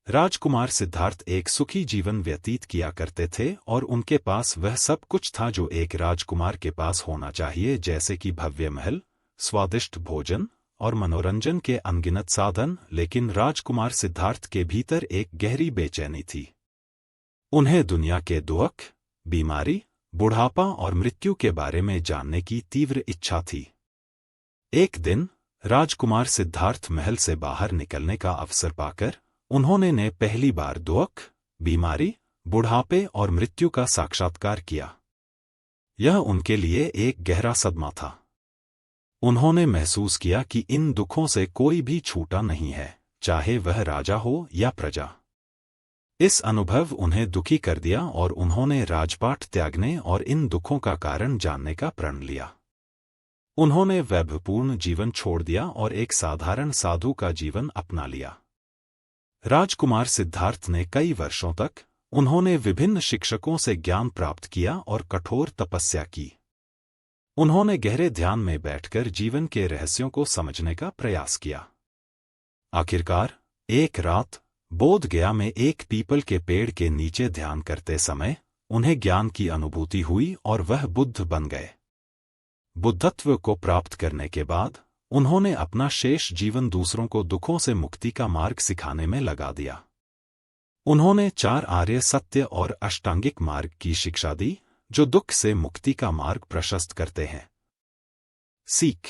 राजकुमार सिद्धार्थ एक सुखी जीवन व्यतीत किया करते थे और उनके पास वह सब कुछ था जो एक राजकुमार के पास होना चाहिए, जैसे कि भव्य महल, स्वादिष्ट भोजन और मनोरंजन के अनगिनत साधन। लेकिन राजकुमार सिद्धार्थ के भीतर एक गहरी बेचैनी थी। उन्हें दुनिया के दुख, बीमारी, बुढ़ापा और मृत्यु के बारे में जानने की तीव्र इच्छा थी। एक दिन राजकुमार सिद्धार्थ महल से बाहर निकलने का अवसर पाकर उन्होंने पहली बार दुख, बीमारी, बुढ़ापे और मृत्यु का साक्षात्कार किया। यह उनके लिए एक गहरा सदमा था। उन्होंने महसूस किया कि इन दुखों से कोई भी छूटा नहीं है, चाहे वह राजा हो या प्रजा। इस अनुभव उन्हें दुखी कर दिया और उन्होंने राजपाट त्यागने और इन दुखों का कारण जानने का प्रण लिया। उन्होंने वैभवपूर्ण जीवन छोड़ दिया और एक साधारण साधु का जीवन अपना लिया। राजकुमार सिद्धार्थ ने कई वर्षों तक उन्होंने विभिन्न शिक्षकों से ज्ञान प्राप्त किया और कठोर तपस्या की। उन्होंने गहरे ध्यान में बैठकर जीवन के रहस्यों को समझने का प्रयास किया। आखिरकार एक रात बोध गया में एक पीपल के पेड़ के नीचे ध्यान करते समय उन्हें ज्ञान की अनुभूति हुई और वह बुद्ध बन गए। बुद्धत्व को प्राप्त करने के बाद उन्होंने अपना शेष जीवन दूसरों को दुखों से मुक्ति का मार्ग सिखाने में लगा दिया। उन्होंने 4 आर्य सत्य और अष्टांगिक मार्ग की शिक्षा दी, जो दुख से मुक्ति का मार्ग प्रशस्त करते हैं। सीख: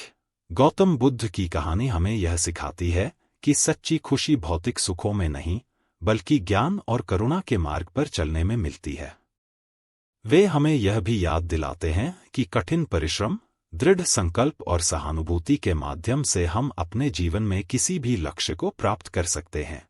गौतम बुद्ध की कहानी हमें यह सिखाती है कि सच्ची खुशी भौतिक सुखों में नहीं, बल्कि ज्ञान और करुणा के मार्ग पर चलने में मिलती है। वे हमें यह भी याद दिलाते हैं कि कठिन परिश्रम, दृढ़ संकल्प और सहानुभूति के माध्यम से हम अपने जीवन में किसी भी लक्ष्य को प्राप्त कर सकते हैं।